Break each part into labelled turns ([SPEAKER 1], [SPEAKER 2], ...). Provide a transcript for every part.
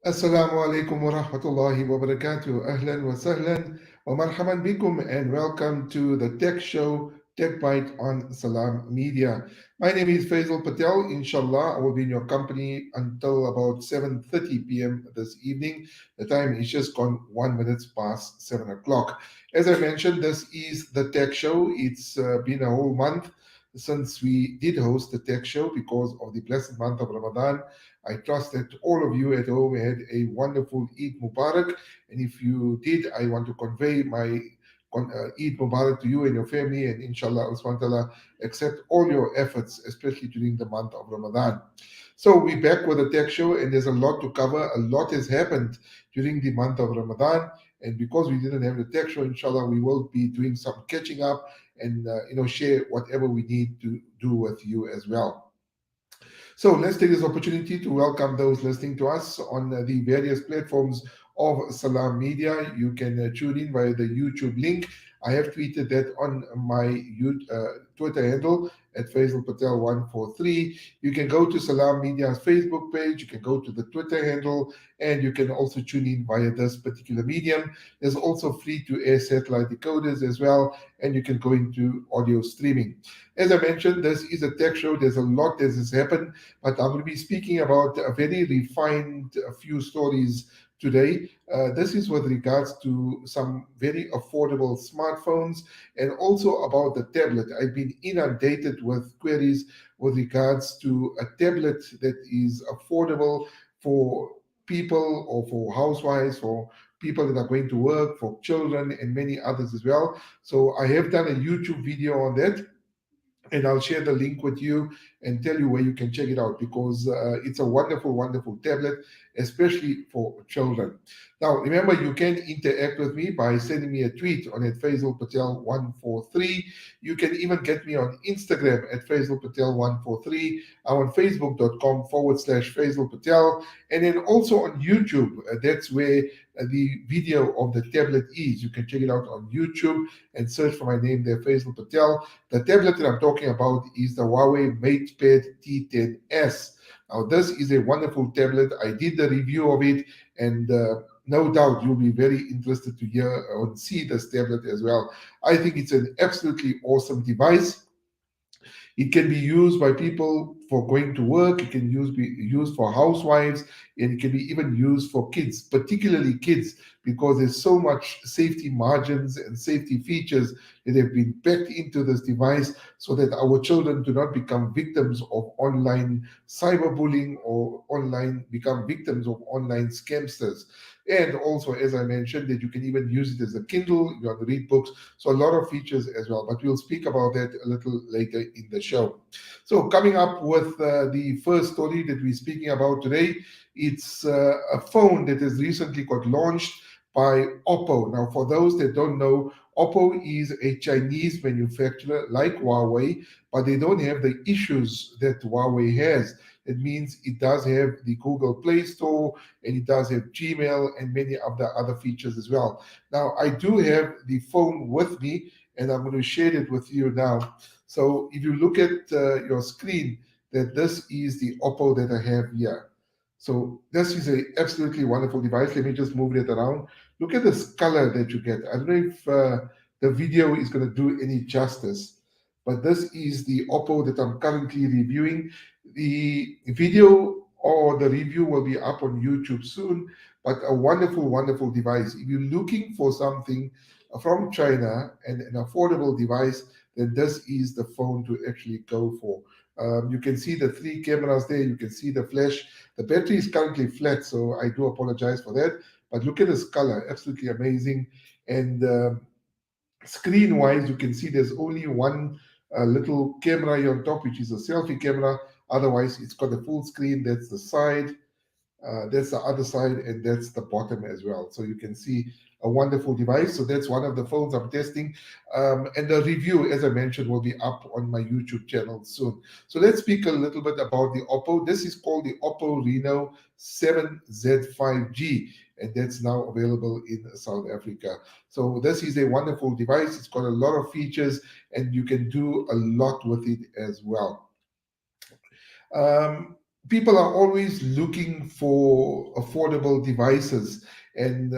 [SPEAKER 1] Assalamu alaikum wa rahmatullahi wa barakatuh. Ahlan wa sahlan wa marhaban bikum, and welcome to the tech show TechByte on Salam Media. My name is Faizel Patel. Inshallah, I will be in your company until about 7:30 p.m. this evening. The time is just gone 1 minute past 7 o'clock. As I mentioned, this is the tech show. It's been a whole month since we did host the tech show because of the blessed month of Ramadan. I trust that all of you at home had a wonderful Eid Mubarak. And if you did, I want to convey my Eid Mubarak to you and your family. And inshallah, Allah subhanahu wa ta'ala accept all your efforts, especially during the month of Ramadan. So we're back with a tech show, and there's a lot to cover. A lot has happened during the month of Ramadan. And because we didn't have the tech show, inshallah, we will be doing some catching up and share whatever we need to do with you as well. So let's take this opportunity to welcome those listening to us on the various platforms of Salam Media. You can tune in via the YouTube link. I have tweeted that on my Twitter handle at Faizel Patel 143. You can go to Salam Media's Facebook page. You can go to the Twitter handle, and you can also tune in via this particular medium. There's also free-to-air satellite decoders as well, and you can go into audio streaming. As I mentioned, this is a tech show. There's a lot that has happened, but I'm going to be speaking about a very refined few stories today. This is with regards to some very affordable smartphones and also about the tablet. I've been inundated with queries with regards to a tablet that is affordable for people or for housewives, for people that are going to work, for children, and many others as well. So I have done a YouTube video on that, and I'll share the link with you and tell you where you can check it out because it's a wonderful, wonderful tablet, especially for children. Now, remember, you can interact with me by sending me a tweet on at Faizel Patel 143. You can even get me on Instagram at Faizel Patel 143. I'm on Facebook.com/Faizel Patel. And then also on YouTube, that's where the video of the tablet is. You can check it out on YouTube and search for my name there, Faizel Patel. The tablet that I'm talking about is the Huawei MatePad T10s. Now, this is a wonderful tablet. I did the review of it, and no doubt you'll be very interested to hear or see this tablet as well. I think it's an absolutely awesome device. It can be used by people for going to work. It can be used for housewives, and it can be even used for kids, particularly kids, because there's so much safety margins and safety features that have been packed into this device so that our children do not become victims of online cyberbullying or online become victims of online scamsters. And also, as I mentioned, that you can even use it as a Kindle, you want to read books. So a lot of features as well, but we'll speak about that a little later in the show. So coming up with the first story that we're speaking about today, it's a phone that has recently got launched by Oppo. Now, for those that don't know, Oppo is a Chinese manufacturer like Huawei, but they don't have the issues that Huawei has. It means it does have the Google Play Store, and it does have Gmail and many of the other features as well. Now, I do have the phone with me, and I'm going to share it with you now. So if you look at your screen, that this is the Oppo that I have here. So this is a absolutely wonderful device. Let me just move it around. Look at this color that you get. I don't know if the video is going to do any justice, but this is the Oppo that I'm currently reviewing. The video or the review will be up on YouTube soon, but a wonderful, wonderful device. If you're looking for something from China and an affordable device, then this is the phone to actually go for. You can see the three cameras there. You can see the flash. The battery is currently flat, so I do apologize for that. But look at this color, absolutely amazing. And screen-wise, you can see there's only one little camera here on top, which is a selfie camera. Otherwise, it's got a full screen. That's the side. That's the other side, and that's the bottom as well. So you can see a wonderful device. So that's one of the phones I'm testing. And the review, as I mentioned, will be up on my YouTube channel soon. So let's speak a little bit about the Oppo. This is called the Oppo Reno 7Z5G, and that's now available in South Africa. So this is a wonderful device. It's got a lot of features, and you can do a lot with it as well. Um, people are always looking for affordable devices, and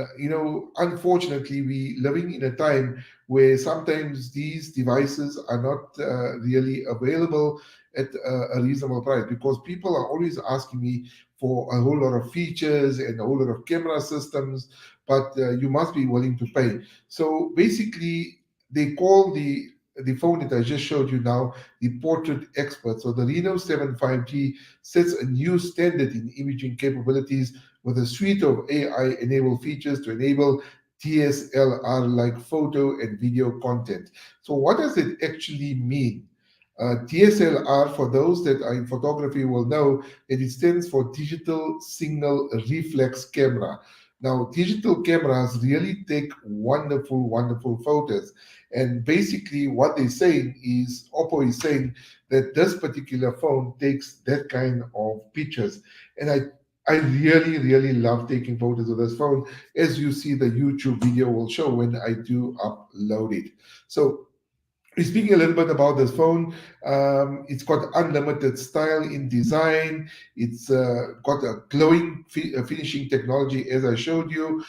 [SPEAKER 1] unfortunately we living in a time where sometimes these devices are not really available at a reasonable price, because people are always asking me for a whole lot of features and a whole lot of camera systems, but you must be willing to pay. So basically they call the phone that I just showed you now the portrait expert. So the Reno 7 5G sets a new standard in imaging capabilities with a suite of AI-enabled features to enable DSLR-like photo and video content. So what does it actually mean? DSLR, for those that are in photography, will know that it stands for Digital Signal Reflex Camera. Now, digital cameras really take wonderful, wonderful photos. And basically, what they're saying is, Oppo is saying that this particular phone takes that kind of pictures. And I really, really love taking photos of this phone, as you see the YouTube video will show when I do upload it. So speaking a little bit about this phone, it's got unlimited style in design. It's got a glowing finishing technology, as I showed you.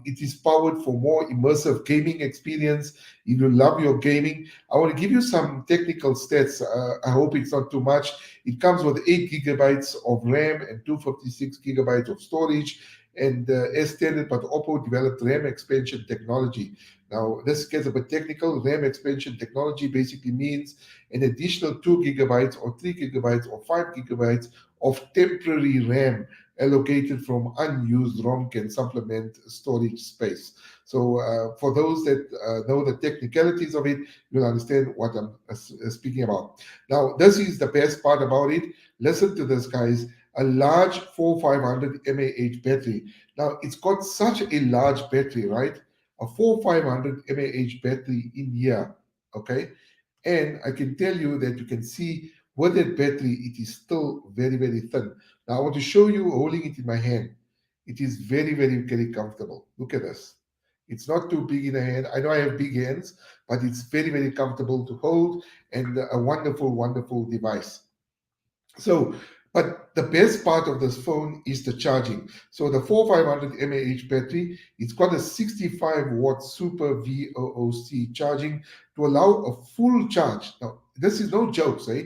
[SPEAKER 1] It is powered for more immersive gaming experience. If you love your gaming, I want to give you some technical stats. I hope it's not too much. It comes with 8 gigabytes of RAM and 256 gigabytes of storage. And as standard, but Oppo developed RAM expansion technology. Now, this gets a bit technical. RAM expansion technology basically means an additional 2 gigabytes or 3 gigabytes or 5 gigabytes of temporary RAM allocated from unused ROM can supplement storage space. So, for those that know the technicalities of it, you'll understand what I'm speaking about. Now, this is the best part about it. Listen to this, guys. A large 4500 mAh battery. Now, it's got such a large battery, right? A 4500 mAh battery in here, okay? And I can tell you that you can see with that battery, it is still very, very thin. Now I want to show you holding it in my hand. It is very, very, very comfortable. Look at this. It's not too big in the hand. I know I have big hands, but it's very, very comfortable to hold, and a wonderful, wonderful device. So, but the best part of this phone is the charging. So the 4500 mAh battery, it's got a 65 watt super VOOC charging to allow a full charge. Now, this is no jokes, eh?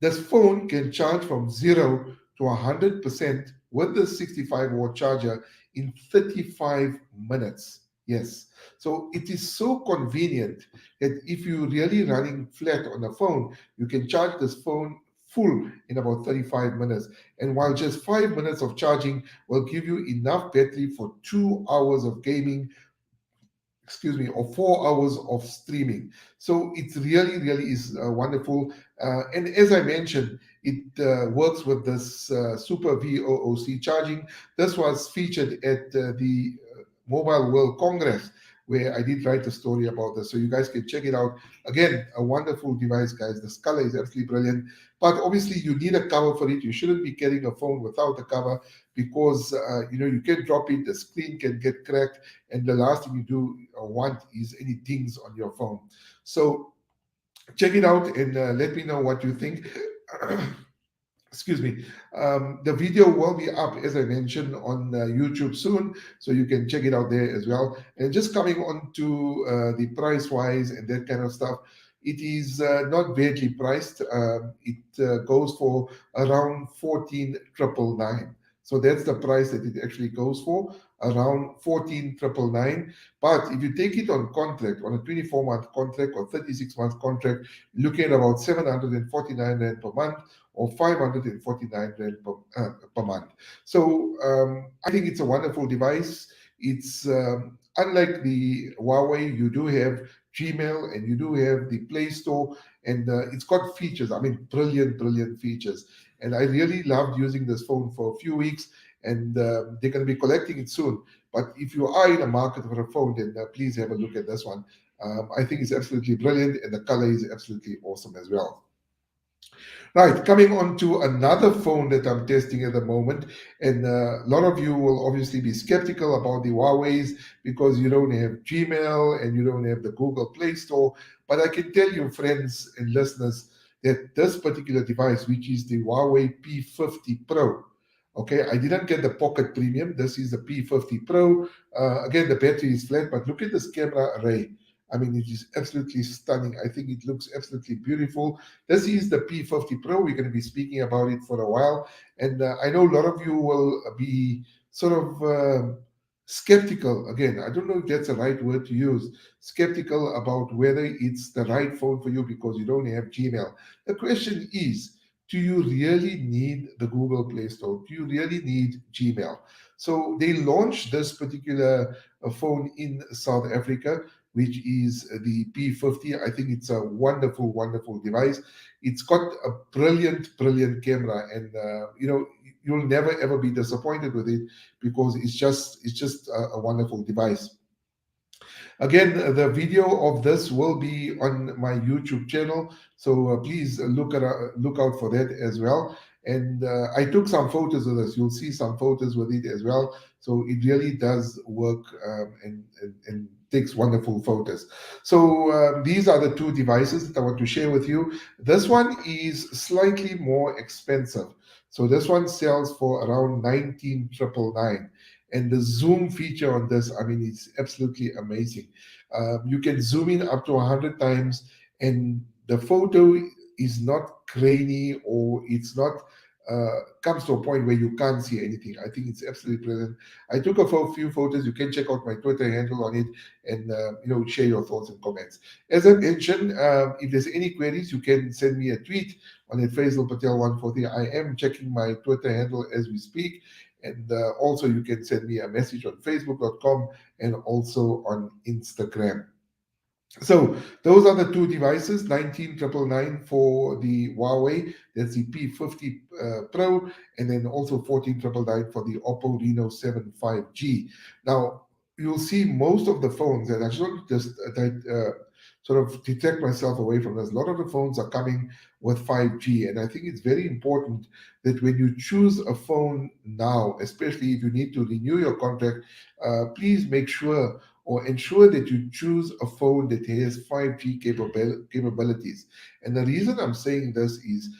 [SPEAKER 1] This phone can charge from 0 to 100% with the 65 watt charger in 35 minutes. Yes. So it is so convenient that if you're really running flat on a phone, you can charge this phone full in about 35 minutes. And while just 5 minutes of charging will give you enough battery for 2 hours of gaming, excuse me, or 4 hours of streaming. So it really, really is wonderful. And as I mentioned, it works with this Super VOOC charging. This was featured at the Mobile World Congress, where I did write a story about this. So you guys can check it out. Again, a wonderful device, guys. The color is absolutely brilliant. But obviously, you need a cover for it. You shouldn't be carrying a phone without a cover, because you can drop it, the screen can get cracked, and the last thing you do want is any dings on your phone. So check it out and let me know what you think. Excuse me. The video will be up, as I mentioned, on YouTube soon, so you can check it out there as well. And just coming on to the price wise and that kind of stuff, it is not badly priced. It goes for around 14,999. So that's the price that it actually goes for, around 14,999. But if you take it on contract, on a 24-month contract or 36-month contract, looking at about 749 Rand per month or 549 Rand per month. So I think it's a wonderful device. It's unlike the Huawei, you do have Gmail and you do have the Play Store, and it's got features. I mean, brilliant, brilliant features. And I really loved using this phone for a few weeks, and they're going to be collecting it soon. But if you are in the market for a phone, then please have a look at this one. I think it's absolutely brilliant, and the color is absolutely awesome as well. Right, coming on to another phone that I'm testing at the moment, and a lot of you will obviously be skeptical about the Huawei's because you don't have Gmail and you don't have the Google Play Store. But I can tell you, friends and listeners, that this particular device, which is the Huawei P50 Pro, okay, I didn't get the Pocket Premium. This is the P50 Pro. Again, the battery is flat, but look at this camera array. I mean, it is absolutely stunning. I think it looks absolutely beautiful. This is the P50 Pro. We're going to be speaking about it for a while. And I know a lot of you will be sort of skeptical. Again, I don't know if that's the right word to use. Skeptical about whether it's the right phone for you because you don't have Gmail. The question is, do you really need the Google Play Store? Do you really need Gmail? So they launched this particular phone in South Africa, which is the P50. I think it's a wonderful, wonderful device. It's got a brilliant, brilliant camera, and you'll never ever be disappointed with it because it's just a wonderful device. Again, the video of this will be on my YouTube channel, so please look out for that as well. And I took some photos of this. You'll see some photos with it as well. So it really does work and takes wonderful photos. So these are the two devices that I want to share with you. This one is slightly more expensive. So this one sells for around 19,999. And the zoom feature on this, I mean, it's absolutely amazing. You can zoom in up to 100 times, and the photo is not grainy or it's not comes to a point where you can't see anything. I think it's absolutely brilliant. I took a few photos. You can check out my Twitter handle on it and share your thoughts and comments. As I mentioned, if there's any queries, you can send me a tweet on at Faizel Patel 140. I am checking my Twitter handle as we speak. And also, you can send me a message on Facebook.com and also on Instagram. So those are the two devices, 19,999 for the Huawei, that's the P50 Pro, and then also 14,999 for the Oppo Reno 7 5G. Now, you'll see most of the phones, and I should just sort of detect myself away from this. A lot of the phones are coming with 5G, and I think it's very important that when you choose a phone now, especially if you need to renew your contract, please make sure or ensure that you choose a phone that has 5G capabilities. And the reason I'm saying this is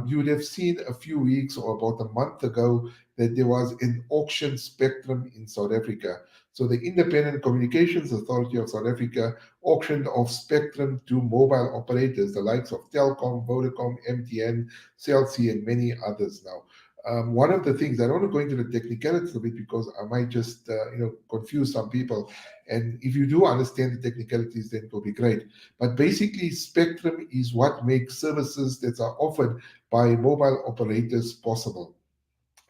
[SPEAKER 1] you would have seen a few weeks or about a month ago that there was an auction spectrum in South Africa. So the Independent Communications Authority of South Africa auctioned off spectrum to mobile operators, the likes of Telkom, Vodacom, MTN, Cell C, and many others now. One of the things, I don't want to go into the technicalities of it because I might just confuse some people. And if you do understand the technicalities, then it will be great. But basically, spectrum is what makes services that are offered by mobile operators possible.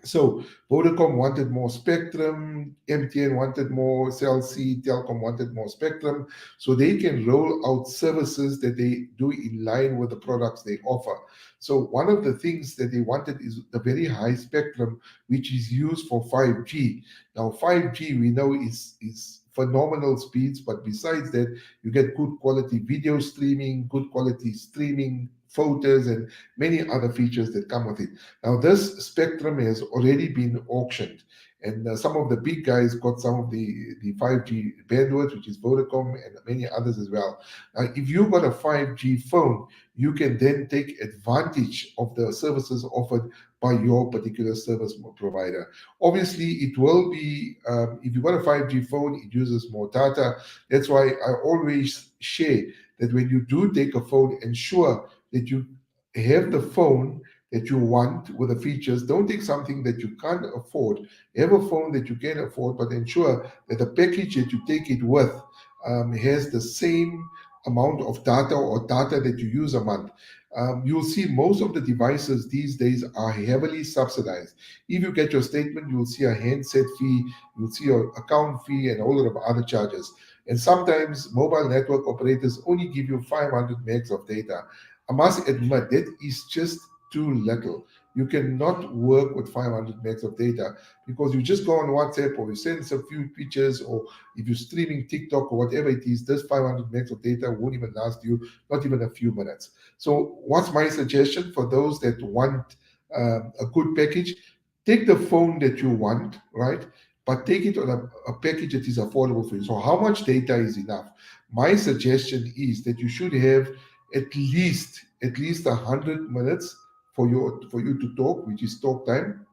[SPEAKER 1] So Vodacom wanted more spectrum, MTN wanted more, Cell C, Telkom wanted more spectrum, so they can roll out services that they do in line with the products they offer. So one of the things that they wanted is the very high spectrum, which is used for 5G. Now 5G we know is phenomenal speeds, but besides that, you get good quality video streaming, good quality streaming, photos, and many other features that come with it. Now, this spectrum has already been auctioned, and some of the big guys got some of the 5G bandwidth, which is Vodacom and many others as well. Now, if you got a 5G phone, you can then take advantage of the services offered by your particular service provider. Obviously, it will be, if you got a 5G phone, it uses more data. That's why I always share that when you do take a phone, ensure that you have the phone that you want with the features. Don't take something that you can't afford. Have a phone that you can afford, but ensure that the package that you take it with has the same amount of data or data that you use a month. You'll see most of the devices these days are heavily subsidized. If you get your statement, you'll see a handset fee, you'll see your account fee, and a whole lot of other charges. And sometimes mobile network operators only give you 500 megs of data. I must admit that is just too little. You cannot work with 500 megs of data because you just go on WhatsApp or you send a few pictures, or if you're streaming TikTok or whatever it is, this 500 megs of data won't even last you not even a few minutes. So what's my suggestion for those that want a good package? Take the phone that you want, right? But take it on a package that is affordable for you. So how much data is enough? My suggestion is that you should have at least 100 minutes for you to talk, which is talk time,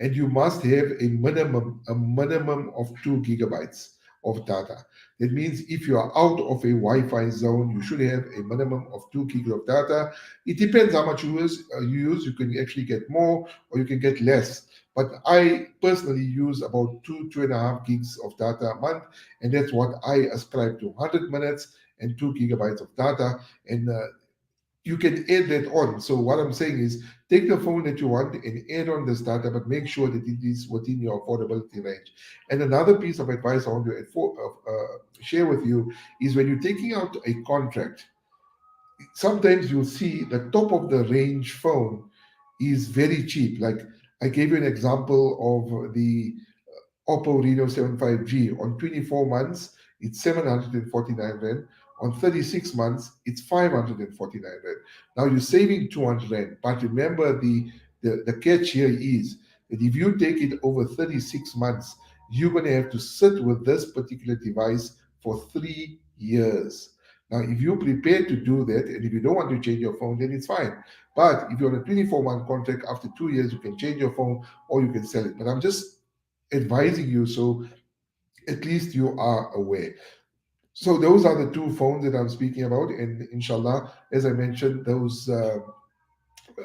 [SPEAKER 1] and you must have a minimum of 2 gigabytes of data. That means if you are out of a Wi-Fi zone, you should have a minimum of 2 gig of data. It depends how much you use. You can actually get more or you can get less. But I personally use about 2.5 gigs of data a month, and that's what I ascribe to: 100 minutes and 2 gigabytes of data. And you can add that on. So what I'm saying is take the phone that you want and add on this data, but make sure that it is within your affordability range. And another piece of advice I want to share with you is when you're taking out a contract, sometimes you'll see the top of the range phone is very cheap. Like I gave you an example of the Oppo Reno 75G. On 24 months, it's 749 Rand. On 36 months, it's 549 Rand. Now you're saving 200 Rand. But remember, the catch here is that if you take it over 36 months, you're going to have to sit with this particular device for 3 years. Now, if you're prepared to do that, and if you don't want to change your phone, then it's fine. But if you're on a 24-month contract, after 2 years, you can change your phone or you can sell it. But I'm just advising you so at least you are aware. So those are the two phones that I'm speaking about, and inshallah, as I mentioned, those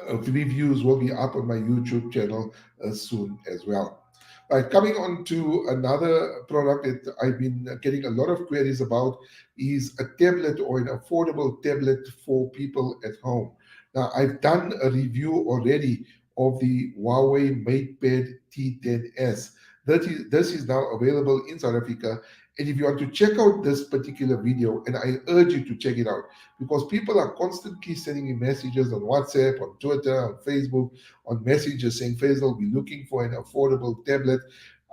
[SPEAKER 1] reviews will be up on my YouTube channel soon as well. Right, coming on to another product that I've been getting a lot of queries about is a tablet or an affordable tablet for people at home. Now, I've done a review already of the Huawei MatePad T10s. This is now available in South Africa. And if you want to check out this particular video, and I urge you to check it out, because people are constantly sending me messages on WhatsApp, on Twitter, on Facebook, on messages saying, Faisal, we're looking for an affordable tablet.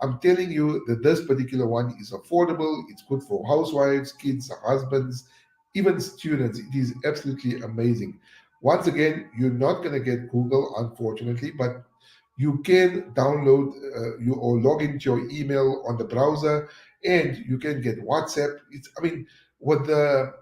[SPEAKER 1] I'm telling you that this particular one is affordable. It's good for housewives, kids, husbands, even students. It is absolutely amazing. Once again, you're not going to get Google, unfortunately, but you can download you or log into your email on the browser, and you can get WhatsApp. I mean, with the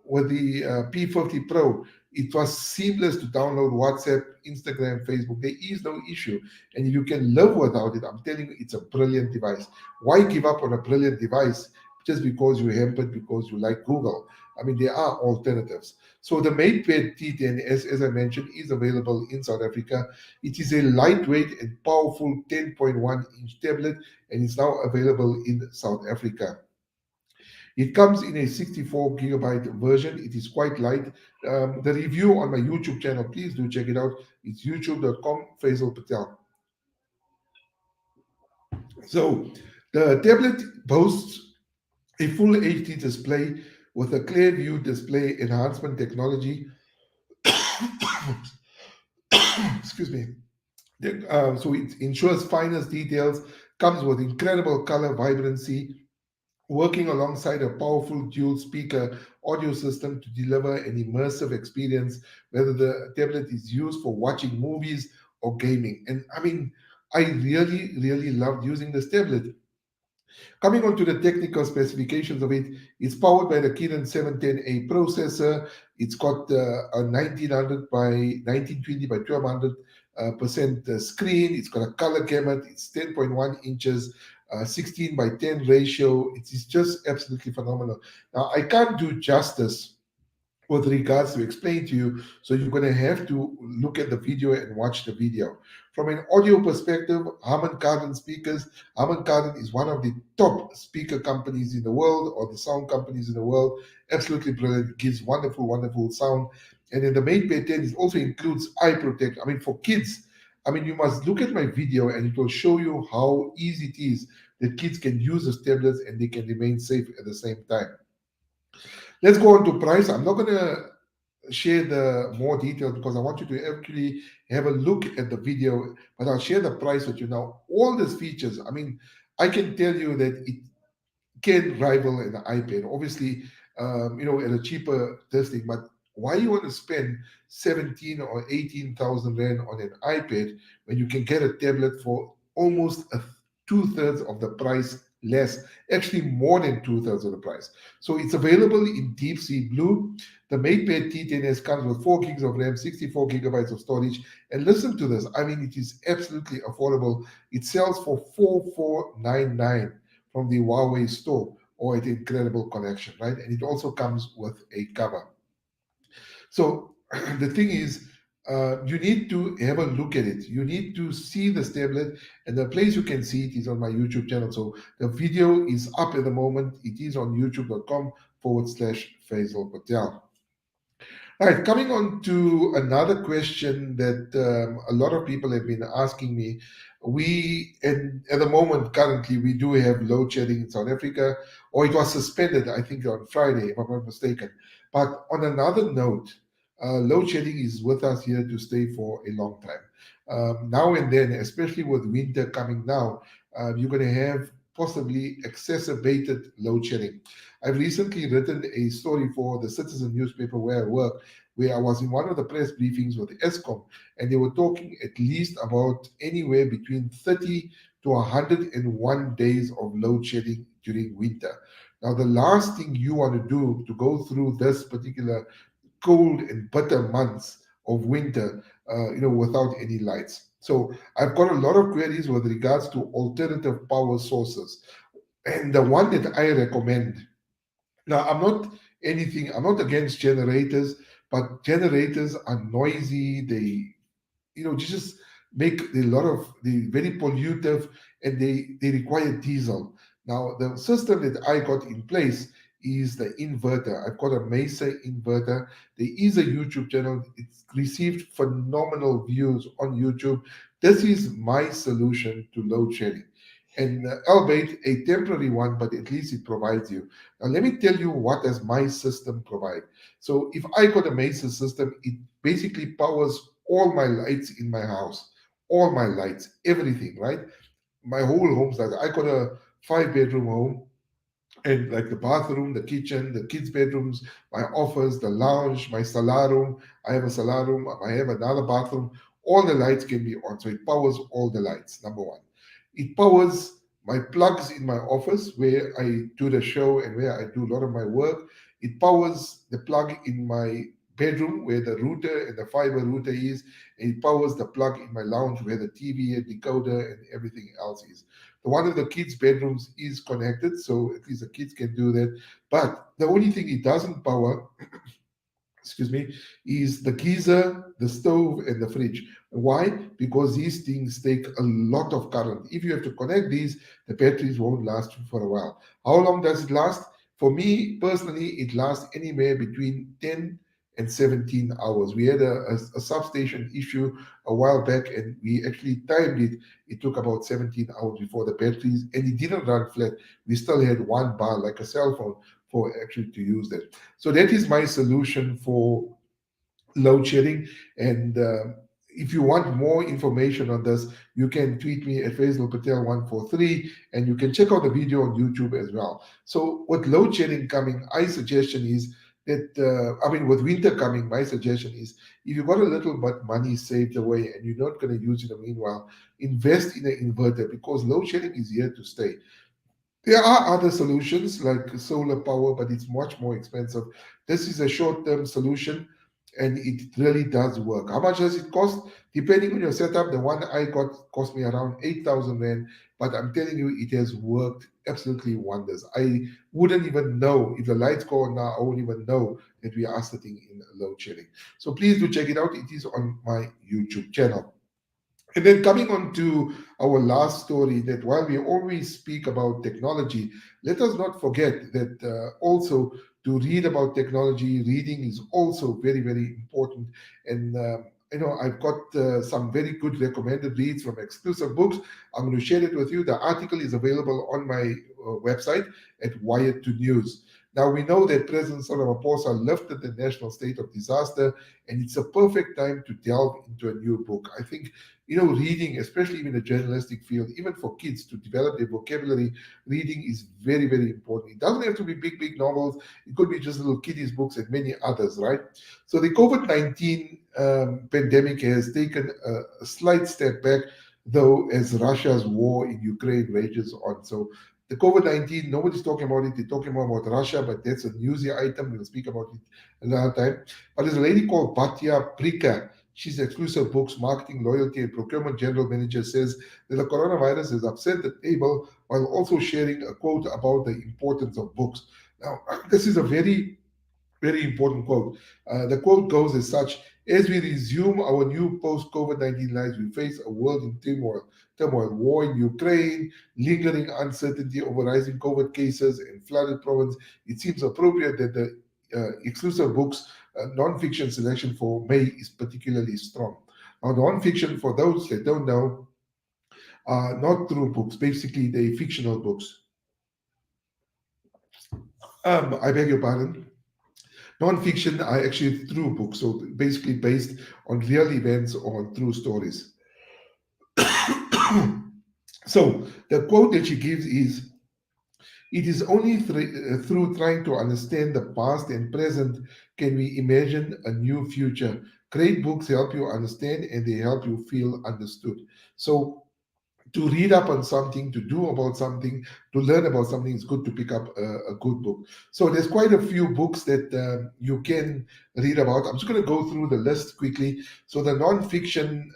[SPEAKER 1] P50 Pro, it was seamless to download WhatsApp, Instagram, Facebook. There is no issue. And if you can live without it, I'm telling you, it's a brilliant device. Why give up on a brilliant device just because you're hampered, because you like Google? I mean, there are alternatives. So the MatePad T10, as I mentioned, is available in South Africa. It is a lightweight and powerful 10.1-inch tablet, and it's now available in South Africa. It comes in a 64 gigabyte version. It is quite light. The review on my YouTube channel, please do check it out. It's youtube.com, Faizel Patel. So the tablet boasts a full HD display with a clear view display enhancement technology. Excuse me. So it ensures finest details, comes with incredible color vibrancy, working alongside a powerful dual speaker audio system to deliver an immersive experience, whether the tablet is used for watching movies or gaming. And I mean, I really, really loved using this tablet. Coming on to the technical specifications of it, it's powered by the Kirin 710A processor. It's got a 1900 by 1920 by 1200 percent screen. It's got a color gamut. It's 10.1 inches, 16 by 10 ratio. It is just absolutely phenomenal. Now, I can't do justice with regards to explain to you. So you're going to have to look at the video and watch the video. From an audio perspective, Harman Kardon speakers. Harman Kardon is one of the top speaker companies in the world, or the sound companies in the world. Absolutely brilliant. It gives wonderful, wonderful sound. And then the MatePad 10 it also includes eye protect. I mean, for kids, I mean, you must look at my video and it will show you how easy it is that kids can use these tablets and they can remain safe at the same time. Let's go on to price. I'm not going to share the more details because I want you to actually have a look at the video, but I'll share the price with you now. All these features, I mean, I can tell you that it can rival an iPad. Obviously, at a cheaper testing, but why you want to spend 17 or 18,000 Rand on an iPad when you can get a tablet for almost two-thirds of the price less, actually more than two-thirds of the price. So it's available in deep sea blue. The MatePad T10s comes with 4 gigs of RAM, 64 gigabytes of storage. And listen to this, I mean, it is absolutely affordable. It sells for 4499 from the Huawei store or at Incredible Connection, right? And it also comes with a cover. So the thing is, you need to have a look at it. You need to see this tablet, and the place you can see it is on my YouTube channel. So the video is up at the moment. It is on youtube.com/Faizel Patel. All right, coming on to another question that a lot of people have been asking me. And at the moment, currently, we do have load shedding in South Africa, or it was suspended, I think, on Friday, if I'm not mistaken. But on another note, load shedding is with us here to stay for a long time. Now and then, especially with winter coming now, you're going to have possibly exacerbated load shedding. I've recently written a story for the Citizen newspaper where I work, where I was in one of the press briefings with Eskom, and they were talking at least about anywhere between 30 to 101 days of load shedding during winter. Now, the last thing you want to do to go through this particular cold and bitter months of winter, without any lights. So I've got a lot of queries with regards to alternative power sources. And the one that I recommend, now, I'm not against generators, but generators are noisy. They just make a lot of, they very pollutive, and they require diesel. Now, the system that I got in place is the inverter. I've got a Mesa inverter. There is a YouTube channel. It's received phenomenal views on YouTube. This is my solution to load shedding. And albeit a temporary one, but at least it provides you. Now, let me tell you what does my system provide. So if I got a Mesa system, it basically powers all my lights in my house, all my lights, everything, right? My whole home's like I got a 5 bedroom home, and like the bathroom, the kitchen, the kids' bedrooms, my office, the lounge, my sala room. I have a sala room. I have another bathroom. All the lights can be on, so it powers all the lights. Number one, it powers my plugs in my office where I do the show and where I do a lot of my work. It powers the plug in my bedroom where the router and the fiber router is. And it powers the plug in my lounge where the TV and decoder and everything else is. One of the kids' bedrooms is connected, so at least the kids can do that. But the only thing it doesn't power, excuse me, is the geyser, the stove, and the fridge. Why? Because these things take a lot of current. If you have to connect these, the batteries won't last for a while. How long does it last? For me personally, it lasts anywhere between 10 and 17 hours. We had a substation issue a while back, and we actually timed it. It took about 17 hours before the batteries, and it didn't run flat. We still had one bar, like a cell phone, for actually to use that. So that is my solution for load shedding. And if you want more information on this, you can tweet me at Faizel Patel 143, and you can check out the video on YouTube as well. So with load shedding coming, my suggestion is that with winter coming, my suggestion is if you've got a little bit money saved away and you're not going to use it in the meanwhile, invest in an inverter because load shedding is here to stay. There are other solutions like solar power, but it's much more expensive. This is a short-term solution, and it really does work. How much does it cost? Depending on your setup, the one I got cost me around 8,000 rand, but I'm telling you, it has worked absolutely wonders. I wouldn't even know if the lights go on now. I wouldn't even know that we are sitting in load shedding. So please do check it out. It is on my YouTube channel. And then coming on to our last story, that while we always speak about technology, let us not forget that also to read about technology, reading is also very, very important. And I've got some very good recommended reads from exclusive books. I'm going to share it with you. The article is available on my website at Wired to News. Now, we know that President Ramaphosa lifted the national state of disaster, and it's a perfect time to delve into a new book. I think reading, especially in the journalistic field, even for kids to develop their vocabulary, reading is very, very important. It doesn't have to be big, big novels. It could be just little kiddies books and many others, right? So the COVID-19 pandemic has taken a slight step back though, as Russia's war in Ukraine rages on. So the COVID-19, nobody's talking about it. They're talking more about Russia, but that's a newsy item. We'll speak about it another time. But there's a lady called Batya Prika. She's Exclusive Books Marketing, Loyalty, and Procurement General Manager, says that the coronavirus has upset the table while also sharing a quote about the importance of books. Now, this is a very important quote. The quote goes as such: as we resume our new post COVID 19 lives, we face a world in turmoil, war in Ukraine, lingering uncertainty over rising COVID cases, and flooded province. It seems appropriate that the exclusive books non-fiction selection for May is particularly strong. Now, non-fiction, for those that don't know, are not true books. Basically, they're fictional books. I beg your pardon. Non-fiction are actually true books, so basically based on real events or on true stories. So the quote that she gives is, it is only through trying to understand the past and present can we imagine a new future. Great books help you understand and they help you feel understood. So to read up on something, to do about something, to learn about something, it's good to pick up a good book. So there's quite a few books that you can read about. I'm just going to go through the list quickly. So the non-fiction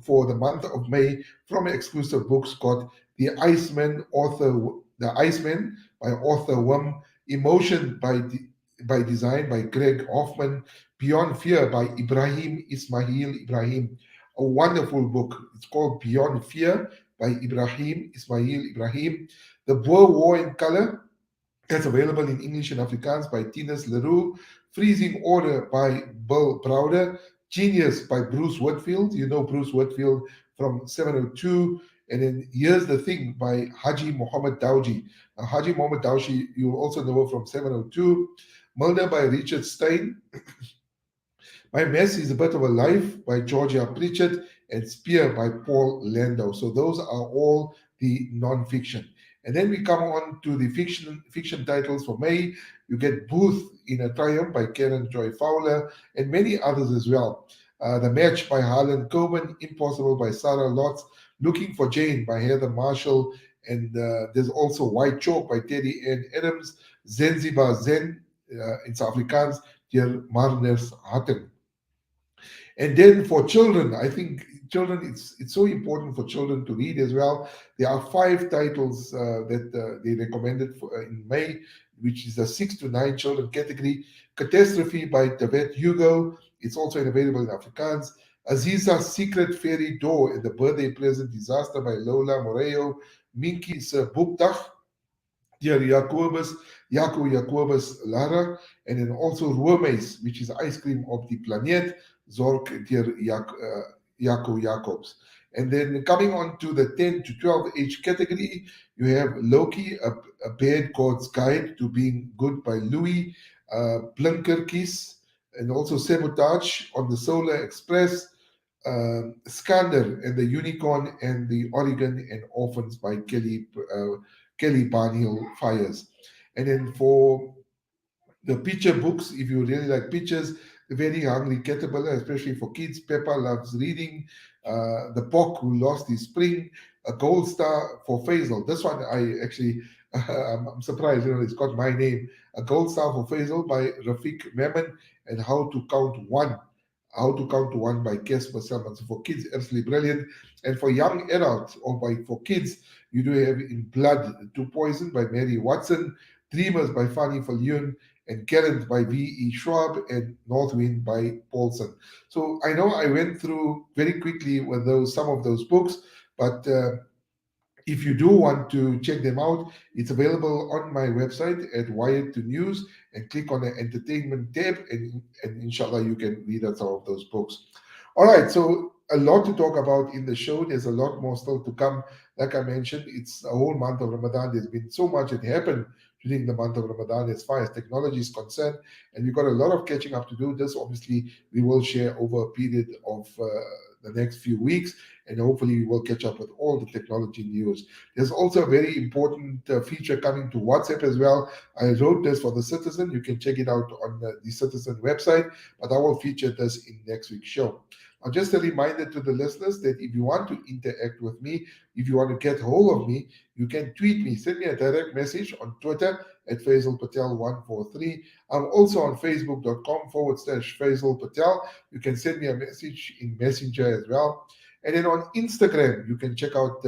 [SPEAKER 1] for the month of May from Exclusive Books got The Iceman by author Wim, Emotion by Design by Greg Hoffman, Beyond Fear by Ibrahim Ismail Ibrahim. A wonderful book. It's called Beyond Fear by Ibrahim Ismail Ibrahim. The Boer War in Color, that's available in English and Afrikaans by Tinus Leroux. Freezing Order by Bill Browder. Genius by Bruce Whitfield. You know Bruce Whitfield from 702. And then Here's the Thing by Haji Mohammed Dawji. Now, Haji Mohammed Dawji, you also know from 702. Murder by Richard Stein. My Mess is a Bit of a Life by Georgia Pritchett, and Spear by Paul Landau. So those are all the non-fiction. And then we come on to the fiction titles for May. You get Booth in a Triumph by Karen Joy Fowler, and many others as well. The Match by Harlan Coben, Impossible by Sarah Lotz, Looking for Jane by Heather Marshall, and there's also White Chalk by Teddy Ann Adams, Zanzibar Zen in South Afrikaans, Dear Marners Hatten. And then for children, I think children, it's so important for children to read as well. There are 5 titles that they recommended in May, which is the 6 to 9 children category. Catastrophe by David Hugo. It's also available in Afrikaans. Aziza's Secret Fairy Door and the Birthday Present Disaster by Lola Moreo. Minky se Boekdag, Dear Jacobus Lara, and then also Roermeis, which is Ice Cream of the Planet, Zork, Dear Jaco Jacobs. And then coming on to the 10 to 12 age category, you have Loki, a Bad God's Guide to Being Good by Louis Blinkerkies, and also Sabotage on the Solar Express, Skander and the Unicorn and the Oregon and Orphans by Kelly Barnhill Fires. And then for the picture books, if you really like pictures, The Very Hungry Caterpillar, especially for kids, Peppa Loves Reading, The Pock Who Lost His Spring, a gold star for Faizel. This one I actually, I'm surprised, it's got my name. A gold star for Faizel by Rafiq Memon, and How to Count to One by Casper Selman. So for kids, absolutely brilliant. And for young adults, for kids, you do have In Blood to Poison by Mary Watson, Dreamers by Fanny Falloon, and Karen by V.E. Schwab, and Northwind by Paulson. So I know I went through very quickly with some of those books, but if you do want to check them out, it's available on my website at Wired to News, and click on the entertainment tab, and inshallah you can read out some of those books. All right, so a lot to talk about in the show. There's a lot more still to come. Like I mentioned, it's a whole month of Ramadan. There's been so much that happened during the month of Ramadan as far as technology is concerned, and we've got a lot of catching up to do. This obviously we will share over a period of the next few weeks, and hopefully we will catch up with all the technology news. There's also a very important feature coming to WhatsApp as well. I wrote this for the Citizen. You can check it out on the Citizen website, but I will feature this in next week's show. Just a reminder to the listeners that if you want to interact with me, if you want to get hold of me, you can tweet me, send me a direct message on Twitter at Faizel Patel 143. I'm also on Facebook.com/Faizel Patel. You can send me a message in Messenger as well. And then on Instagram, you can check out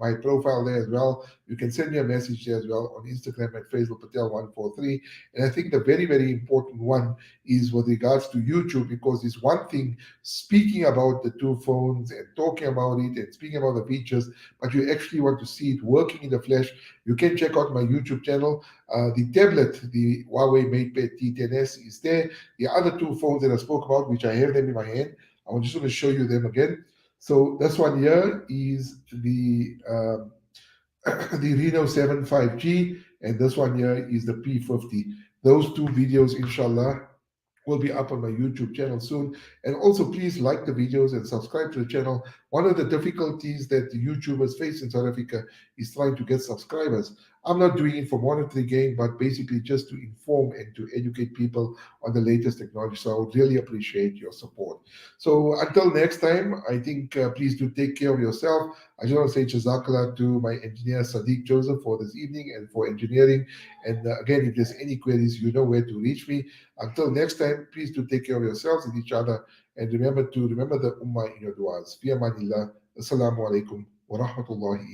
[SPEAKER 1] my profile there as well. You can send me a message there as well on Instagram at Faizel Patel 143. And I think the very, very important one is with regards to YouTube, because it's one thing speaking about the two phones and talking about it and speaking about the features, but you actually want to see it working in the flesh. You can check out my YouTube channel. The tablet, the Huawei MatePad T10s is there. The other two phones that I spoke about, which I have them in my hand, I'm just going to show you them again. So this one here is the the Reno 7 5G, and this one here is the P50. Those two videos, inshallah, will be up on my YouTube channel soon. And also, please like the videos and subscribe to the channel. One of the difficulties that the YouTubers face in South Africa is trying to get subscribers. I'm not doing it for monetary gain, but basically just to inform and to educate people on the latest technology. So I would really appreciate your support. So until next time, I think please do take care of yourself. I just want to say jazakallah to my engineer Sadiq Joseph for this evening and for engineering. And again, if there's any queries, you know where to reach me. Until next time, please do take care of yourselves and each other. And remember the Ummah in your du'as. Fi amanillah. Assalamu alaikum wa rahmatullahi